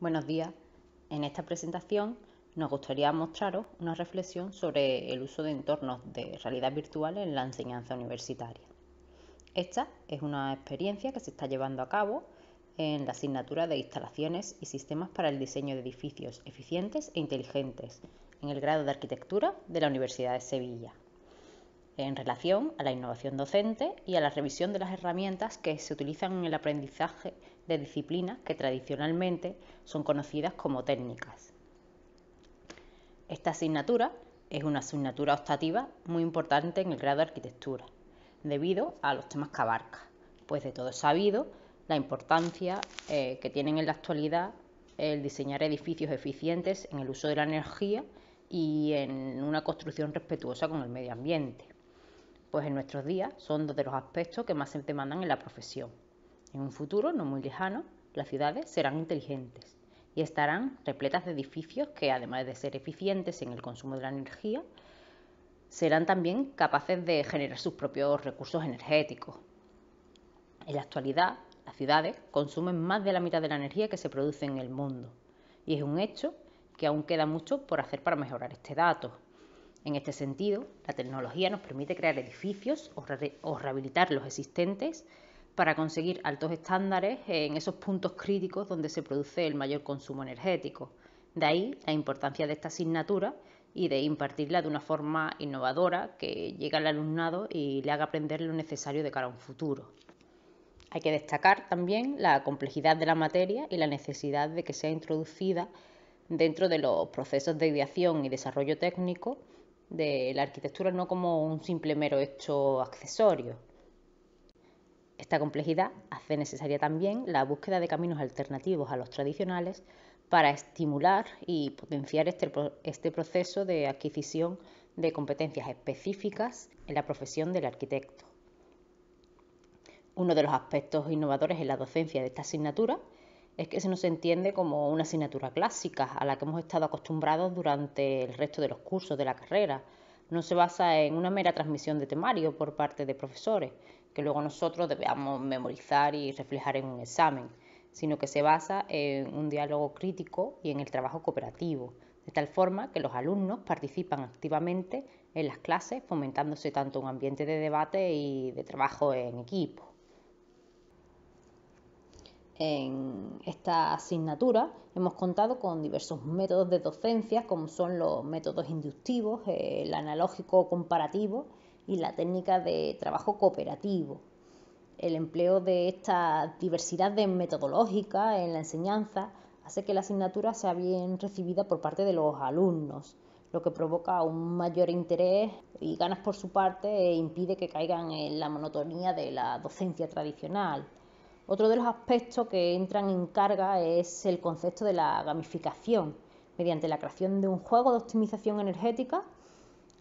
Buenos días. En esta presentación nos gustaría mostraros una reflexión sobre el uso de entornos de realidad virtual en la enseñanza universitaria. Esta es una experiencia que se está llevando a cabo en la asignatura de Instalaciones y Sistemas para el Diseño de Edificios Eficientes e Inteligentes en el grado de Arquitectura de la Universidad de Sevilla, en relación a la innovación docente y a la revisión de las herramientas que se utilizan en el aprendizaje de disciplinas que tradicionalmente son conocidas como técnicas. Esta asignatura es una asignatura optativa muy importante en el grado de Arquitectura, debido a los temas que abarca, pues de todo es sabido la importancia que tienen en la actualidad el diseñar edificios eficientes en el uso de la energía y en una construcción respetuosa con el medio ambiente. Pues en nuestros días son dos de los aspectos que más se demandan en la profesión. En un futuro no muy lejano, las ciudades serán inteligentes y estarán repletas de edificios que, además de ser eficientes en el consumo de la energía, serán también capaces de generar sus propios recursos energéticos. En la actualidad, las ciudades consumen más de la mitad de la energía que se produce en el mundo, y es un hecho que aún queda mucho por hacer para mejorar este dato. En este sentido, la tecnología nos permite crear edificios o rehabilitar los existentes para conseguir altos estándares en esos puntos críticos donde se produce el mayor consumo energético. De ahí la importancia de esta asignatura y de impartirla de una forma innovadora que llegue al alumnado y le haga aprender lo necesario de cara a un futuro. Hay que destacar también la complejidad de la materia y la necesidad de que sea introducida dentro de los procesos de ideación y desarrollo técnico de la arquitectura, no como un simple mero hecho accesorio. Esta complejidad hace necesaria también la búsqueda de caminos alternativos a los tradicionales para estimular y potenciar este proceso de adquisición de competencias específicas en la profesión del arquitecto. Uno de los aspectos innovadores en la docencia de esta asignatura es que se nos entiende como una asignatura clásica a la que hemos estado acostumbrados durante el resto de los cursos de la carrera. No se basa en una mera transmisión de temario por parte de profesores, que luego nosotros debamos memorizar y reflejar en un examen, sino que se basa en un diálogo crítico y en el trabajo cooperativo, de tal forma que los alumnos participan activamente en las clases, fomentándose tanto un ambiente de debate y de trabajo en equipo. En esta asignatura hemos contado con diversos métodos de docencia, como son los métodos inductivos, el analógico comparativo y la técnica de trabajo cooperativo. El empleo de esta diversidad de metodológica en la enseñanza hace que la asignatura sea bien recibida por parte de los alumnos, lo que provoca un mayor interés y ganas por su parte e impide que caigan en la monotonía de la docencia tradicional. Otro de los aspectos que entran en carga es el concepto de la gamificación, mediante la creación de un juego de optimización energética.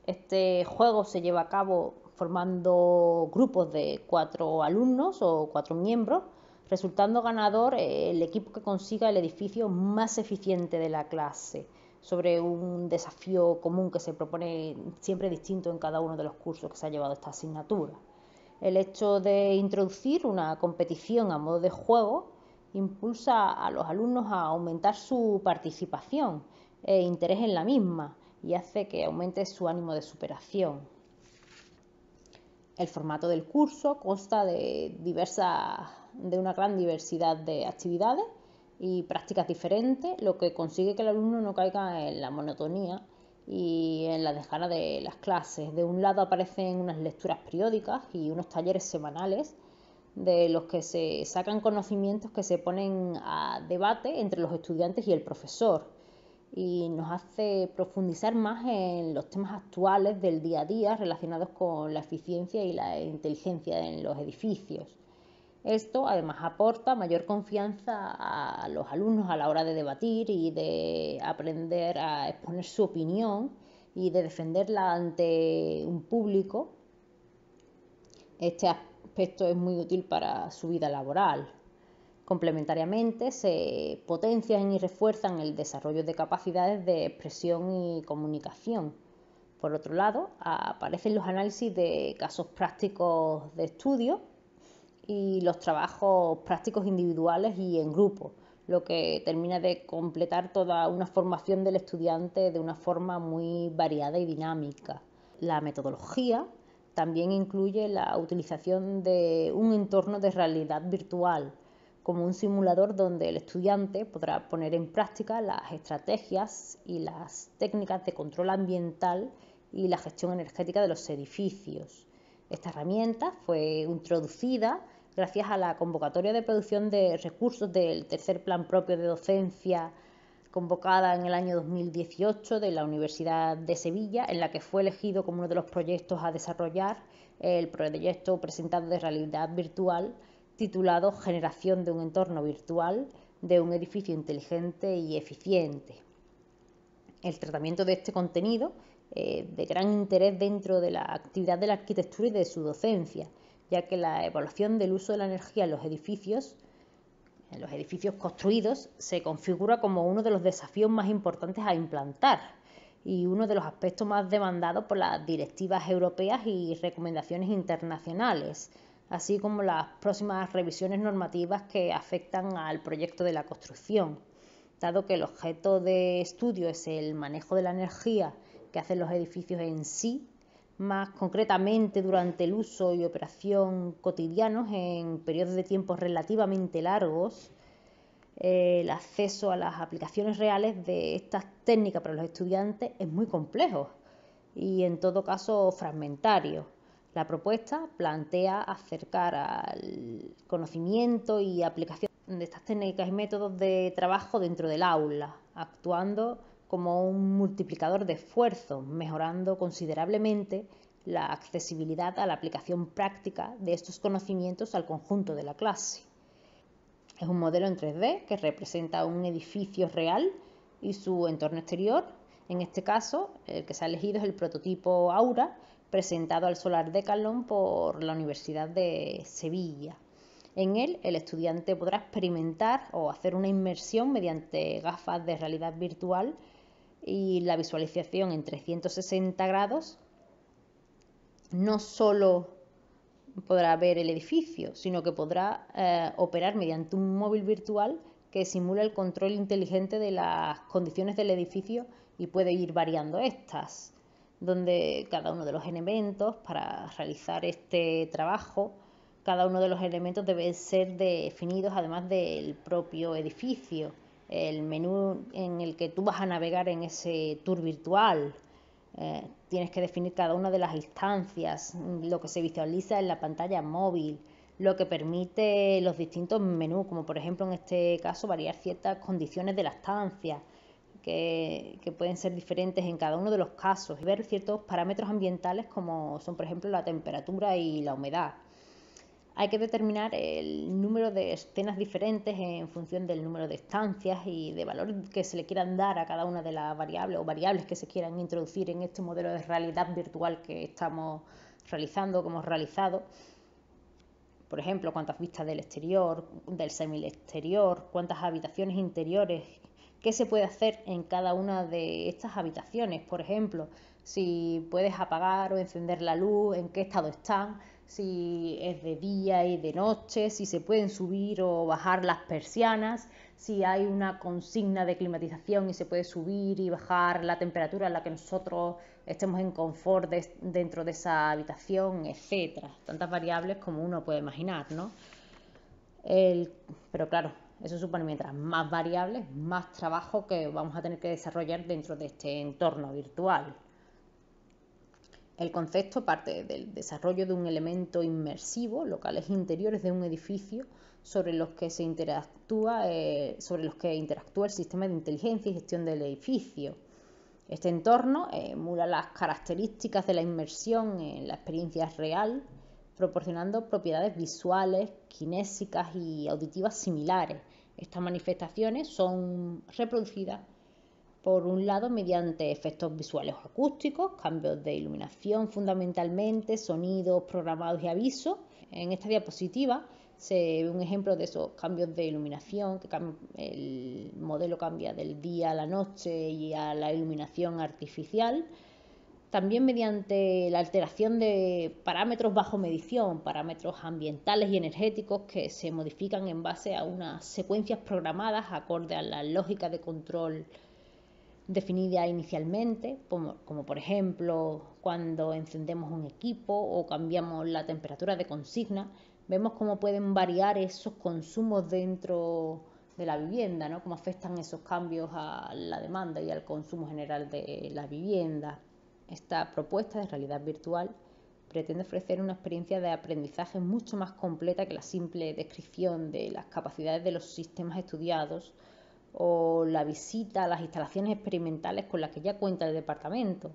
Este juego se lleva a cabo formando grupos de 4 alumnos o 4 miembros, resultando ganador el equipo que consiga el edificio más eficiente de la clase, sobre un desafío común que se propone siempre distinto en cada uno de los cursos que se ha llevado esta asignatura. El hecho de introducir una competición a modo de juego impulsa a los alumnos a aumentar su participación e interés en la misma y hace que aumente su ánimo de superación. El formato del curso consta de una gran diversidad de actividades y prácticas diferentes, lo que consigue que el alumno no caiga en la monotonía y en la desgana de las clases. De un lado aparecen unas lecturas periódicas y unos talleres semanales de los que se sacan conocimientos que se ponen a debate entre los estudiantes y el profesor, y nos hace profundizar más en los temas actuales del día a día relacionados con la eficiencia y la inteligencia en los edificios. Esto además aporta mayor confianza a los alumnos a la hora de debatir y de aprender a exponer su opinión y de defenderla ante un público. Este aspecto es muy útil para su vida laboral. Complementariamente, se potencian y refuerzan el desarrollo de capacidades de expresión y comunicación. Por otro lado, aparecen los análisis de casos prácticos de estudio y los trabajos prácticos individuales y en grupo, lo que termina de completar toda una formación del estudiante de una forma muy variada y dinámica. La metodología también incluye la utilización de un entorno de realidad virtual, como un simulador donde el estudiante podrá poner en práctica las estrategias y las técnicas de control ambiental y la gestión energética de los edificios. Esta herramienta fue introducida gracias a la convocatoria de producción de recursos del tercer plan propio de docencia convocada en el año 2018 de la Universidad de Sevilla, en la que fue elegido como uno de los proyectos a desarrollar el proyecto presentado de realidad virtual titulado Generación de un entorno virtual de un edificio inteligente y eficiente. El tratamiento de este contenido de gran interés dentro de la actividad de la arquitectura y de su docencia, ya que la evaluación del uso de la energía en los edificios construidos se configura como uno de los desafíos más importantes a implantar y uno de los aspectos más demandados por las directivas europeas y recomendaciones internacionales, así como las próximas revisiones normativas que afectan al proyecto de la construcción. Dado que el objeto de estudio es el manejo de la energía que hacen los edificios en sí, más concretamente durante el uso y operación cotidianos en periodos de tiempo relativamente largos, el acceso a las aplicaciones reales de estas técnicas para los estudiantes es muy complejo y en todo caso fragmentario. La propuesta plantea acercar al conocimiento y aplicación de estas técnicas y métodos de trabajo dentro del aula, actuando como un multiplicador de esfuerzos, mejorando considerablemente la accesibilidad a la aplicación práctica de estos conocimientos al conjunto de la clase. Es un modelo en 3D que representa un edificio real y su entorno exterior. En este caso, el que se ha elegido es el prototipo Aura, presentado al Solar Decathlon por la Universidad de Sevilla. En él, el estudiante podrá experimentar o hacer una inmersión mediante gafas de realidad virtual y la visualización en 360 grados. No solo podrá ver el edificio, sino que podrá operar mediante un móvil virtual que simula el control inteligente de las condiciones del edificio y puede ir variando estas, donde cada uno de los elementos para realizar este trabajo, cada uno de los elementos debe ser definidos además del propio edificio, el menú en el que tú vas a navegar en ese tour virtual. Tienes que definir cada una de las instancias, lo que se visualiza en la pantalla móvil, lo que permite los distintos menús, como por ejemplo en este caso variar ciertas condiciones de la estancia, que pueden ser diferentes en cada uno de los casos, y ver ciertos parámetros ambientales como son por ejemplo la temperatura y la humedad. Hay que determinar el número de escenas diferentes en función del número de estancias y de valor que se le quieran dar a cada una de las variables o variables que se quieran introducir en este modelo de realidad virtual que estamos realizando, que hemos realizado. Por ejemplo, cuántas vistas del exterior, del semi-exterior, cuántas habitaciones interiores, qué se puede hacer en cada una de estas habitaciones. Por ejemplo, si puedes apagar o encender la luz, en qué estado están, si es de día y de noche, si se pueden subir o bajar las persianas, si hay una consigna de climatización y se puede subir y bajar la temperatura en la que nosotros estemos en confort dentro de esa habitación, etcétera. Tantas variables como uno puede imaginar, ¿no? Pero claro, eso supone mientras más variables, más trabajo que vamos a tener que desarrollar dentro de este entorno virtual. El concepto parte del desarrollo de un elemento inmersivo, locales interiores de un edificio sobre los que interactúa el sistema de inteligencia y gestión del edificio. Este entorno emula las características de la inmersión en la experiencia real, proporcionando propiedades visuales, kinésicas y auditivas similares. Estas manifestaciones son reproducidas por un lado mediante efectos visuales o acústicos, cambios de iluminación fundamentalmente, sonidos programados y avisos. En esta diapositiva se ve un ejemplo de esos cambios de iluminación, que el modelo cambia del día a la noche y a la iluminación artificial. también mediante la alteración de parámetros bajo medición, parámetros ambientales y energéticos que se modifican en base a unas secuencias programadas acorde a la lógica de control definida inicialmente, como por ejemplo cuando encendemos un equipo o cambiamos la temperatura de consigna. Vemos cómo pueden variar esos consumos dentro de la vivienda, ¿no? Cómo afectan esos cambios a la demanda y al consumo general de la vivienda. Esta propuesta de realidad virtual pretende ofrecer una experiencia de aprendizaje mucho más completa que la simple descripción de las capacidades de los sistemas estudiados o la visita a las instalaciones experimentales con las que ya cuenta el departamento,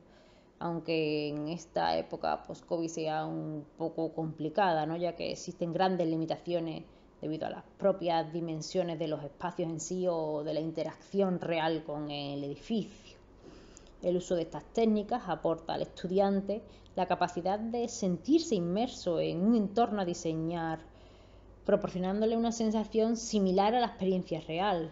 aunque en esta época post-COVID sea un poco complicada, ¿no? Ya que existen grandes limitaciones debido a las propias dimensiones de los espacios en sí o de la interacción real con el edificio. El uso de estas técnicas aporta al estudiante la capacidad de sentirse inmerso en un entorno a diseñar, proporcionándole una sensación similar a la experiencia real,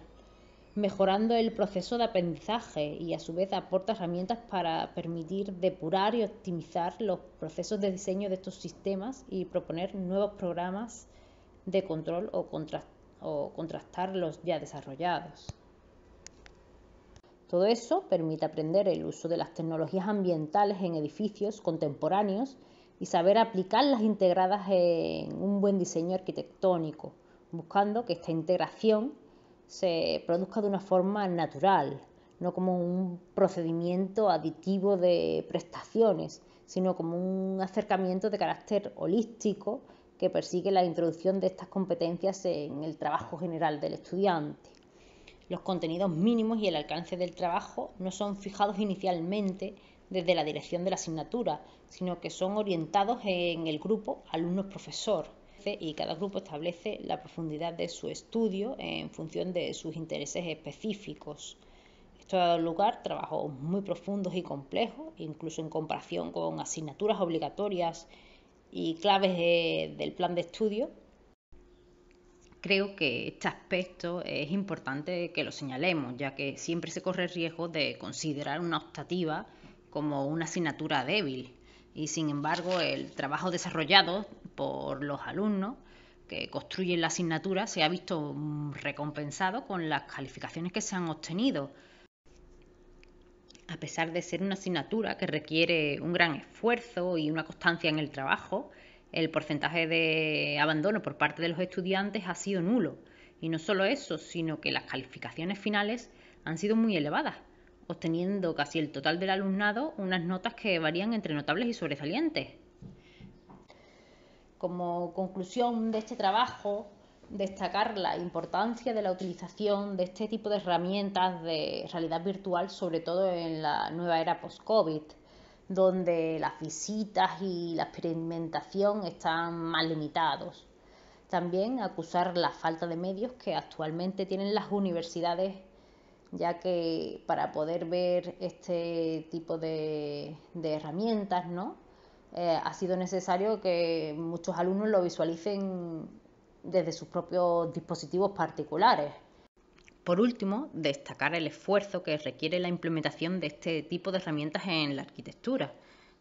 mejorando el proceso de aprendizaje y a su vez aporta herramientas para permitir depurar y optimizar los procesos de diseño de estos sistemas y proponer nuevos programas de control o contrastar los ya desarrollados. Todo eso permite aprender el uso de las tecnologías ambientales en edificios contemporáneos y saber aplicarlas integradas en un buen diseño arquitectónico, buscando que esta integración se produzca de una forma natural, no como un procedimiento aditivo de prestaciones, sino como un acercamiento de carácter holístico que persigue la introducción de estas competencias en el trabajo general del estudiante. Los contenidos mínimos y el alcance del trabajo no son fijados inicialmente desde la dirección de la asignatura, sino que son orientados en el grupo alumnos-profesor, y cada grupo establece la profundidad de su estudio en función de sus intereses específicos. Esto ha dado lugar a trabajos muy profundos y complejos, incluso en comparación con asignaturas obligatorias y claves del plan de estudio. Creo que este aspecto es importante que lo señalemos, ya que siempre se corre el riesgo de considerar una optativa como una asignatura débil. Y sin embargo, el trabajo desarrollado por los alumnos que construyen la asignatura se ha visto recompensado con las calificaciones que se han obtenido. A pesar de ser una asignatura que requiere un gran esfuerzo y una constancia en el trabajo, el porcentaje de abandono por parte de los estudiantes ha sido nulo. Y no solo eso, sino que las calificaciones finales han sido muy elevadas, obteniendo casi el total del alumnado unas notas que varían entre notables y sobresalientes. Como conclusión de este trabajo, destacar la importancia de la utilización de este tipo de herramientas de realidad virtual, sobre todo en la nueva era post-COVID, donde las visitas y la experimentación están más limitados. También acusar la falta de medios que actualmente tienen las universidades, ya que para poder ver este tipo de herramientas, ¿no? Ha sido necesario que muchos alumnos lo visualicen desde sus propios dispositivos particulares. Por último, destacar el esfuerzo que requiere la implementación de este tipo de herramientas en la arquitectura.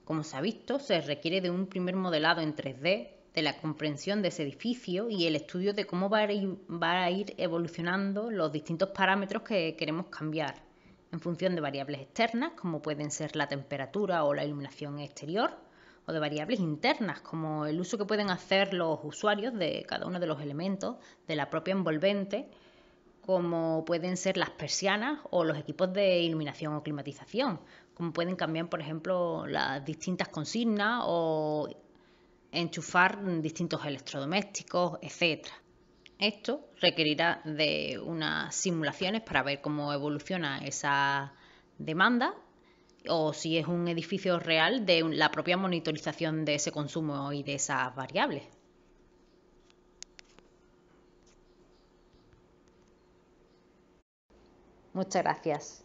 Como se ha visto, se requiere de un primer modelado en 3D, de la comprensión de ese edificio y el estudio de cómo va a ir evolucionando los distintos parámetros que queremos cambiar, en función de variables externas, como pueden ser la temperatura o la iluminación exterior, o de variables internas, como el uso que pueden hacer los usuarios de cada uno de los elementos de la propia envolvente, como pueden ser las persianas o los equipos de iluminación o climatización, como pueden cambiar, por ejemplo, las distintas consignas o enchufar distintos electrodomésticos, etc. Esto requerirá de unas simulaciones para ver cómo evoluciona esa demanda o si es un edificio real, de la propia monitorización de ese consumo y de esas variables. Muchas gracias.